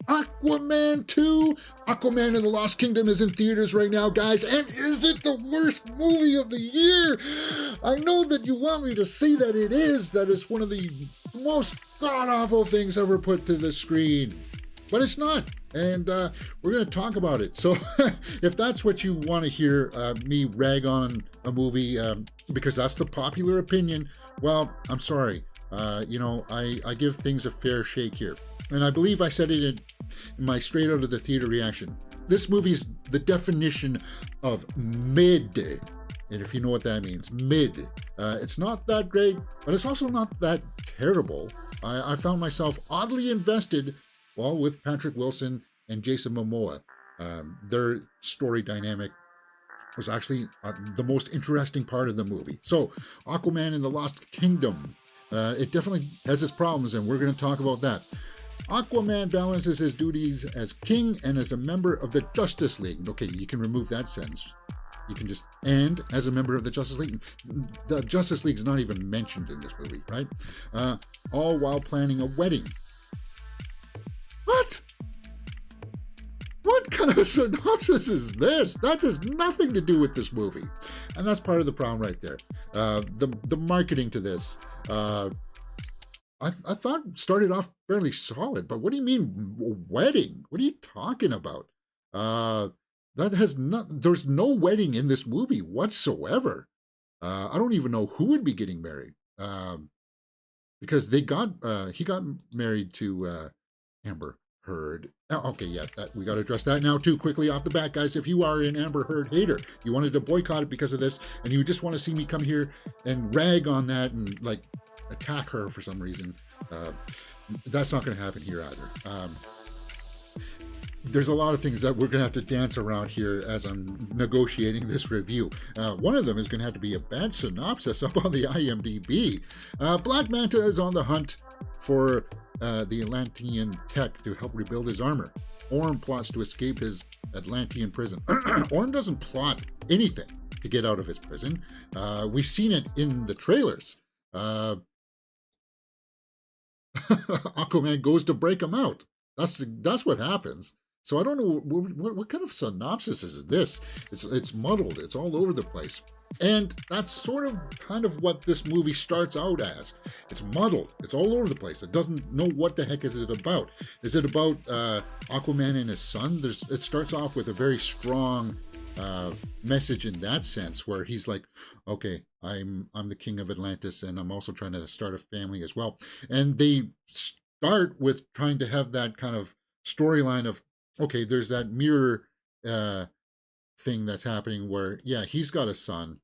Aquaman 2. Aquaman and the Lost Kingdom is in theaters right now, guys. And is it the worst movie of the year? I know that you want me to say that it is. That it's one of the most god-awful things ever put to the screen. But it's not. And we're going to talk about it. So if that's what you want to hear me rag on a movie, because that's the popular opinion, well, I'm sorry. I give things a fair shake here. And I believe I said it in my straight out of the theater reaction. This movie's the definition of mid. And if you know what that means, mid. It's not that great, but it's also not that terrible. I found myself oddly invested, well, with Patrick Wilson and Jason Momoa. Their story dynamic was actually the most interesting part of the movie. So, Aquaman and the Lost Kingdom. It definitely has its problems, and we're going to talk about that. Aquaman balances his duties as king and as a member of the Justice League. Okay, you can remove that sentence. You can just, and as a member of the Justice League. The Justice League is not even mentioned in this movie, right? All while planning a wedding. What? What kind of synopsis is this? That has nothing to do with this movie. And that's part of the problem right there. The marketing to this, I thought started off fairly solid, but what do you mean wedding? What are you talking about? There's no wedding in this movie whatsoever. I don't even know who would be getting married. Because he got married to Amber Heard. Okay, yeah, we got to address that now too, quickly off the bat, guys. If you are an Amber Heard hater, you wanted to boycott it because of this, and you just want to see me come here and rag on that and like attack her for some reason, that's not going to happen here either. There's a lot of things that we're going to have to dance around here as I'm negotiating this review. One of them is going to have to be a bad synopsis up on the IMDb. Black Manta is on the hunt for the Atlantean tech to help rebuild his armor. Orm plots to escape his Atlantean prison. Orm doesn't plot anything to get out of his prison. We've seen it in the trailers. Aquaman goes to break him out. That's what happens. So I don't know what kind of synopsis is this. It's muddled. It's all over the place. And that's sort of kind of what this movie starts out as. It's muddled. It's all over the place. It doesn't know what the heck is it about. Is it about Aquaman and his son? It starts off with a very strong message in that sense, where he's like, okay, I'm the king of Atlantis, and I'm also trying to start a family as well. And they start with trying to have that kind of storyline of, okay, there's that mirror thing that's happening where, yeah, he's got a son,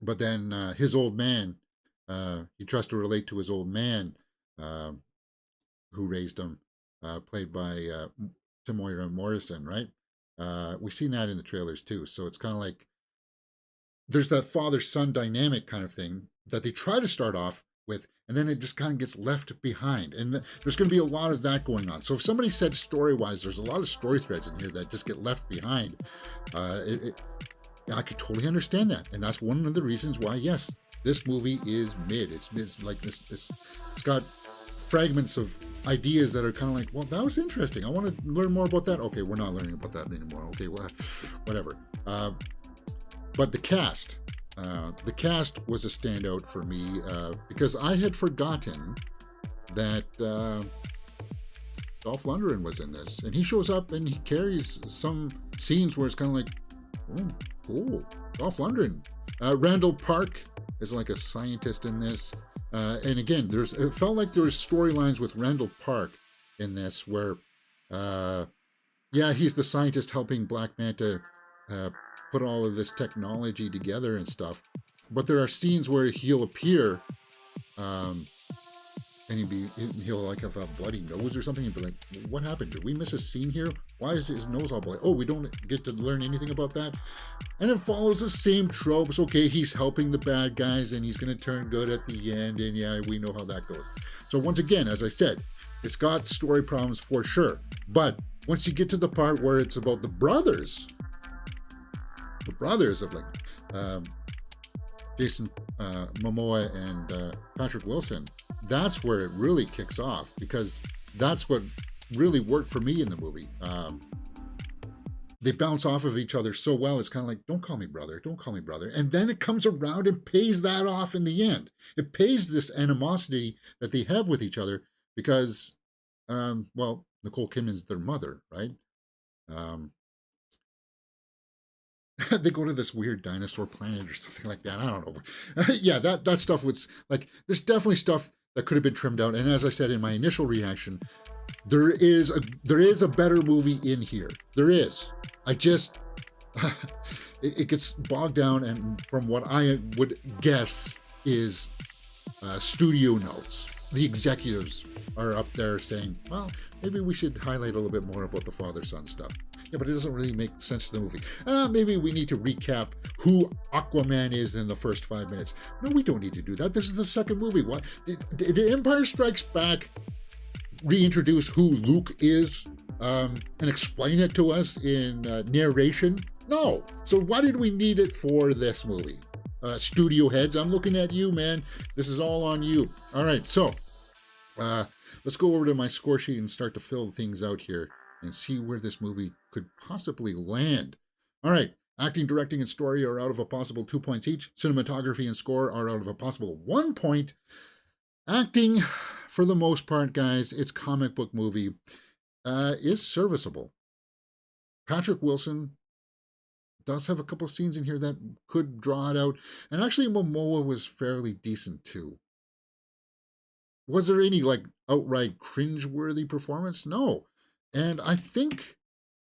but then his old man, he tries to relate to his old man who raised him, played by Temuera Morrison, right? We've seen that in the trailers too. So it's kind of like there's that father-son dynamic kind of thing that they try to start off with, and then it just kind of gets left behind. And there's going to be a lot of that going on. So if somebody said story-wise, there's a lot of story threads in here that just get left behind. I could totally understand that. And that's one of the reasons why, yes, this movie is mid. It's like this. It's got fragments of ideas that are kind of like, well, that was interesting. I want to learn more about that. Okay, we're not learning about that anymore. Okay, well, whatever. But the cast was a standout for me because I had forgotten that Dolph Lundgren was in this, and he shows up and he carries some scenes where it's kind of like, oh, cool, Dolph Lundgren. Randall Park is like a scientist in this, and again, it felt like there was storylines with Randall Park in this where, yeah, he's the scientist helping Black Manta put all of this technology together and stuff. But there are scenes where he'll appear, and he'll like have a bloody nose or something, and be like, "What happened? Did we miss a scene here? Why is his nose all bloody? Oh, we don't get to learn anything about that." And it follows the same tropes. Okay, he's helping the bad guys, and he's going to turn good at the end, and yeah, we know how that goes. So once again, as I said, it's got story problems for sure. But once you get to the part where it's about the brothers of like Jason Momoa and Patrick Wilson, that's where it really kicks off, because that's what really worked for me in the movie. They bounce off of each other so well. It's kind of like, don't call me brother, don't call me brother. And then it comes around and pays that off in the end. It pays this animosity that they have with each other because, well, Nicole Kidman's their mother, right? They go to this weird dinosaur planet or something like that. I don't know. Yeah, that stuff was like, there's definitely stuff that could have been trimmed out. And as I said in my initial reaction, there is a better movie in here. There is. I just it gets bogged down, and from what I would guess is studio notes. The executives are up there saying, well, maybe we should highlight a little bit more about the father-son stuff. Yeah, but it doesn't really make sense to the movie. Maybe we need to recap who Aquaman is in the first 5 minutes. No, we don't need to do that. This is the second movie. What did Empire Strikes Back reintroduce who Luke is and explain it to us in narration? No. So why did we need it for this movie? Studio heads, I'm looking at you, man. This is all on you. All right, so let's go over to my score sheet and start to fill things out here and see where this movie could possibly land. All right, acting, directing, and story are out of a possible 2 points each. Cinematography and score are out of a possible 1 point. Acting, for the most part, guys, it's comic book movie, is serviceable. Patrick Wilson does have a couple scenes in here that could draw it out. And actually, Momoa was fairly decent, too. Was there any, like, outright cringe-worthy performance? No. And I think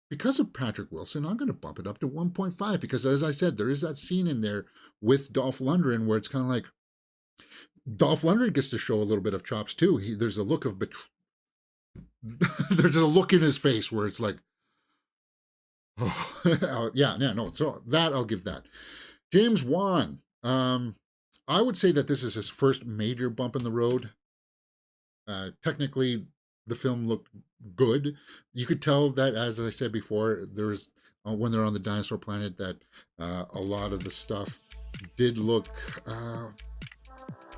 because of Patrick Wilson, I'm going to bump it up to 1.5 because, as I said, there is that scene in there with Dolph Lundgren where it's kind of like Dolph Lundgren gets to show a little bit of chops, too. There's a look of there's a look in his face where it's like, oh, yeah, no. So that, I'll give that. James Wan, I would say that this is his first major bump in the road. Technically, the film looked good. You could tell that, as I said before, there's when they're on the dinosaur planet, that a lot of the stuff did look,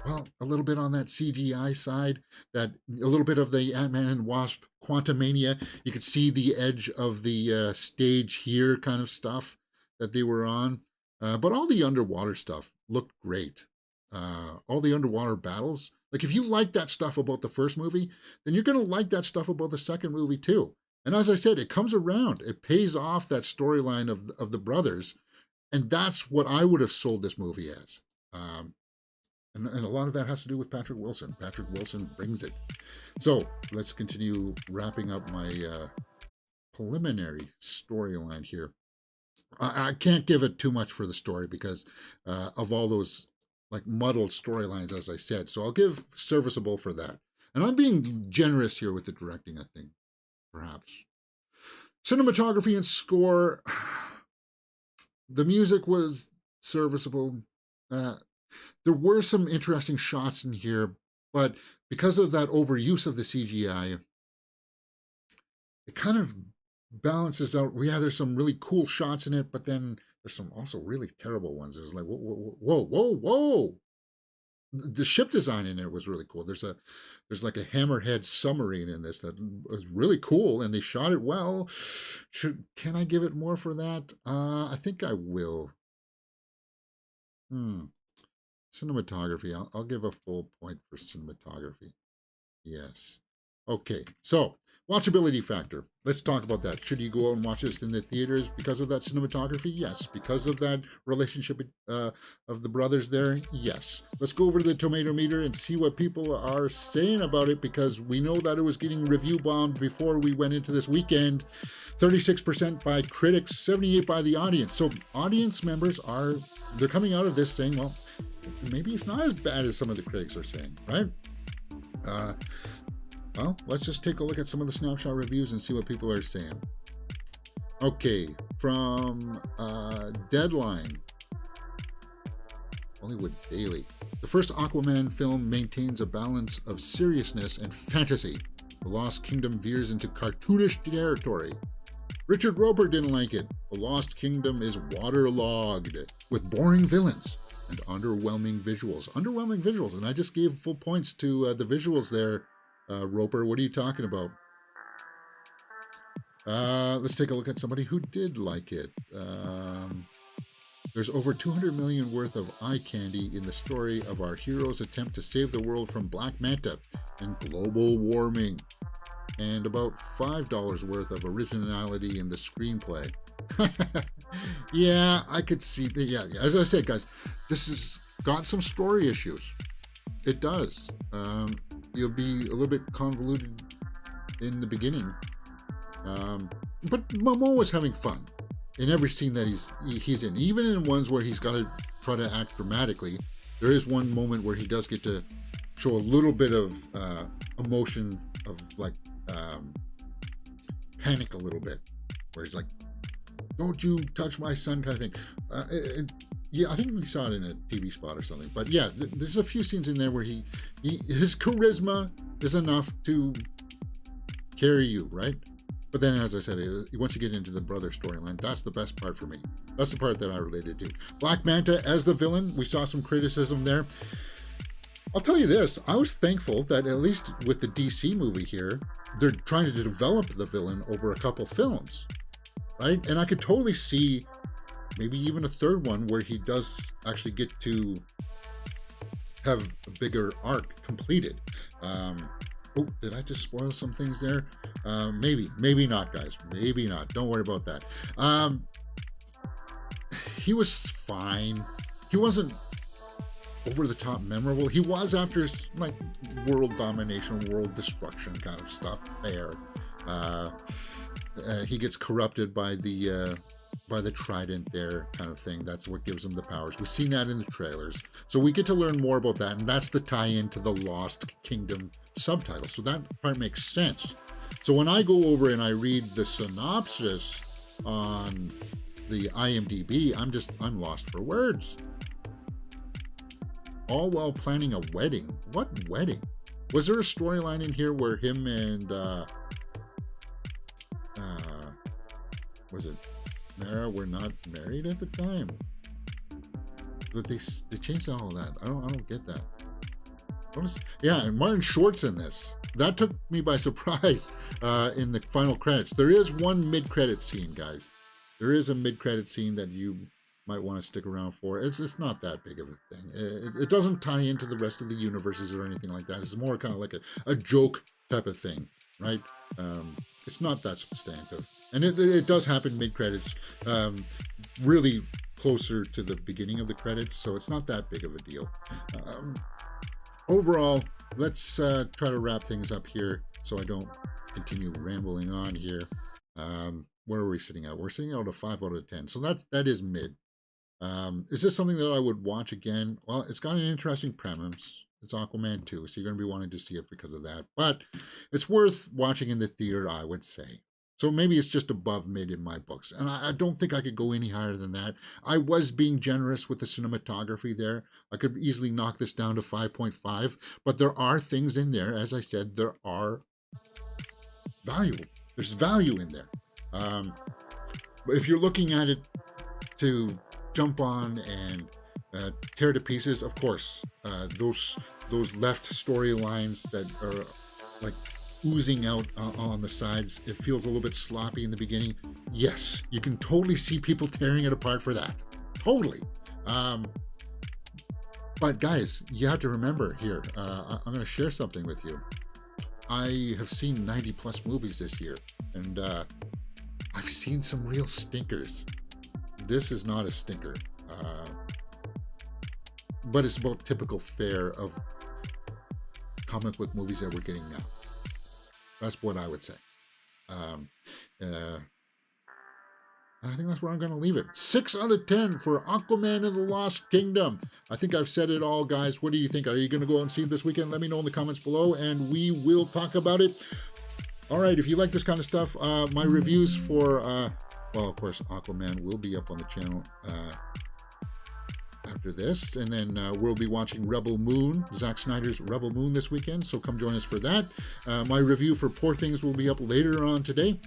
well, a little bit on that CGI side, that a little bit of the Ant-Man and Wasp Quantumania. You could see the edge of the stage here kind of stuff that they were on. But all the underwater stuff looked great. All the underwater battles. Like, if you like that stuff about the first movie, then you're going to like that stuff about the second movie too. And as I said, it comes around. It pays off that storyline of the brothers. And that's what I would have sold this movie as. And a lot of that has to do with Patrick Wilson. Patrick Wilson brings it. So let's continue wrapping up my preliminary storyline here. I can't give it too much for the story because of all those like muddled storylines, as I said. So I'll give serviceable for that. And I'm being generous here with the directing, I think, perhaps. Cinematography and score. The music was serviceable. There were some interesting shots in here, but because of that overuse of the CGI, it kind of balances out. Yeah, there's some really cool shots in it, but then there's some also really terrible ones. There's like, whoa. The ship design in it was really cool. There's like a hammerhead submarine in this that was really cool, and they shot it well. Can I give it more for that? I think I will. Cinematography. I'll give a full point for cinematography. Yes. Okay. So, watchability factor. Let's talk about that. Should you go out and watch this in the theaters because of that cinematography? Yes. Because of that relationship of the brothers there? Yes. Let's go over to the tomato meter and see what people are saying about it, because we know that it was getting review bombed before we went into this weekend. 36% by critics, 78% by the audience. So audience members they're coming out of this saying, well, maybe it's not as bad as some of the critics are saying, right? Well, let's just take a look at some of the snapshot reviews and see what people are saying. Okay, from Deadline, Hollywood Daily. The first Aquaman film maintains a balance of seriousness and fantasy. The Lost Kingdom veers into cartoonish territory. Richard Roper didn't like it. The Lost Kingdom is waterlogged with boring villains and underwhelming visuals. Underwhelming visuals, and I just gave full points to the visuals there. Roper, what are you talking about? Let's take a look at somebody who did like it. There's over 200 million worth of eye candy in the story of our hero's attempt to save the world from Black Manta and global warming, and about $5 worth of originality in the screenplay. Yeah, I could see. Yeah, as I said, guys, this has got some story issues. It does. You'll be a little bit convoluted in the beginning, but Momo was having fun in every scene that he's in, even in ones where he's got to try to act dramatically. There is one moment where he does get to show a little bit of emotion, of like panic a little bit, where he's like, "Don't you touch my son," kind of thing. Yeah, I think we saw it in a TV spot or something. But yeah, there's a few scenes in there where his charisma is enough to carry you, right? But then, as I said, once you get into the brother storyline, that's the best part for me. That's the part that I related to. Black Manta as the villain, we saw some criticism there. I'll tell you this, I was thankful that at least with the DC movie here, they're trying to develop the villain over a couple films, right? And I could totally see maybe even a third one where he does actually get to have a bigger arc completed. Oh, did I just spoil some things there? Maybe not, guys. Maybe not. Don't worry about that. He was fine. He wasn't over the top memorable. He was after like world domination, world destruction kind of stuff there. He gets corrupted by the trident there, kind of thing. That's what gives him the powers. We've seen that in the trailers, so we get to learn more about that, and that's the tie-in to the Lost Kingdom subtitle, so that part makes sense. So when I go over and I read the synopsis on the IMDb, I'm lost for words. All while planning a wedding. What wedding? Was there a storyline in here where him and was it Mara were not married at the time? But they changed all of that. I don't get that. Yeah, and Martin Short's in this. That took me by surprise in the final credits. There is one mid-credit scene, guys. There is a mid-credit scene that you might want to stick around for. It's not that big of a thing. It doesn't tie into the rest of the universes or anything like that. It's more kind of like a joke type of thing, right? It's not that substantive. And it does happen mid-credits, really closer to the beginning of the credits, so it's not that big of a deal. Overall, let's try to wrap things up here so I don't continue rambling on here. Where are we sitting at? We're sitting at a 5 out of 10, so that is mid. Is this something that I would watch again? Well, it's got an interesting premise. It's Aquaman 2, so you're going to be wanting to see it because of that. But it's worth watching in the theater, I would say. So maybe it's just above mid in my books. And I don't think I could go any higher than that. I was being generous with the cinematography there. I could easily knock this down to 5.5. But there are things in there. As I said, there are value. There's value in there. But if you're looking at it to jump on and tear to pieces, of course, those left storylines that are like oozing out on the sides, it feels a little bit sloppy in the beginning. Yes, you can totally see people tearing it apart for that. Totally. But guys, you have to remember here, I'm going to share something with you. I have seen 90 plus movies this year, and I've seen some real stinkers. This is not a stinker, but it's about typical fare of comic book movies that we're getting now. That's what I would say. And I think that's where I'm going to leave it. 6 out of 10 for Aquaman and the Lost Kingdom. I think I've said it all, guys. What do you think? Are you going to go out and see it this weekend? Let me know in the comments below, and we will talk about it. All right, if you like this kind of stuff, my reviews for, well, of course, Aquaman will be up on the channel after this, and then we'll be watching Rebel Moon, Zack Snyder's Rebel Moon this weekend, so come join us for that. My review for Poor Things will be up later on today.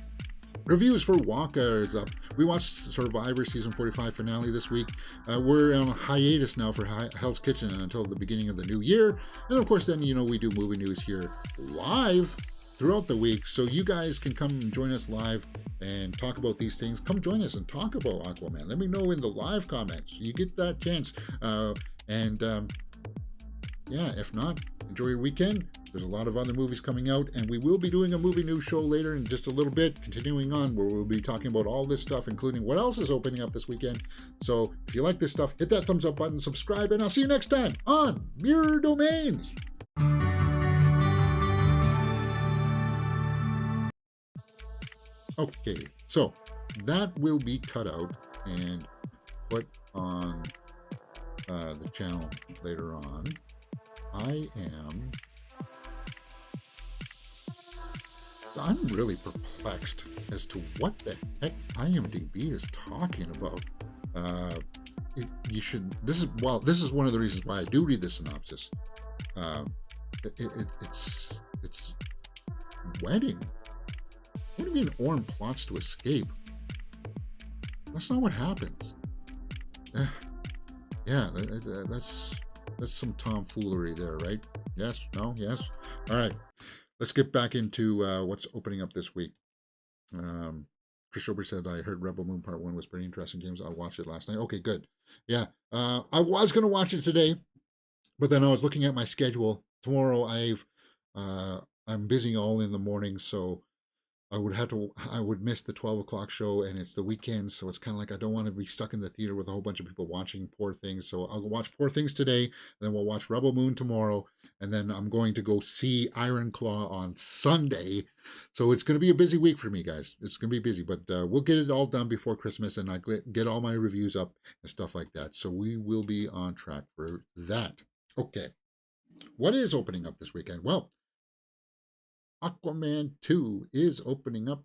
Reviews for Waka is up. We watched Survivor Season 45 finale this week. We're on a hiatus now for Hell's Kitchen until the beginning of the new year. And of course, then, you know, we do movie news here live throughout the week, so you guys can come and join us live and talk about these things. Come join us and talk about Aquaman. Let me know in the live comments. You get that chance. Yeah, if not, enjoy your weekend. There's a lot of other movies coming out, and we will be doing a movie news show later in just a little bit, continuing on, where we'll be talking about all this stuff, including what else is opening up this weekend. So if you like this stuff, hit that thumbs up button, subscribe, and I'll see you next time on Mirror Domains. Okay, so that will be cut out and put on the channel later on. I'm really perplexed as to what the heck IMDb is talking about. This is one of the reasons why I do read the synopsis. It's wedding. What do you mean Orm plots to escape? That's not what happens. Yeah, that's some tomfoolery there, right? Yes, no, yes. All right, let's get back into what's opening up this week. Chris Schober said, I heard Rebel Moon Part 1 was pretty interesting, James. I watched it last night. Okay, good. Yeah, I was going to watch it today, but then I was looking at my schedule. Tomorrow I'm busy all in the morning, so I would miss the 12 o'clock show, and it's the weekend, so it's kind of like I don't want to be stuck in the theater with a whole bunch of people watching Poor Things. So I'll watch Poor Things today, then we'll watch Rebel Moon tomorrow, and then I'm going to go see Iron Claw on Sunday. So it's going to be a busy week for me, guys. It's going to be busy, but we'll get it all done before Christmas, and I get all my reviews up and stuff like that. So we will be on track for that. Okay, what is opening up this weekend? Well, Aquaman 2 is opening up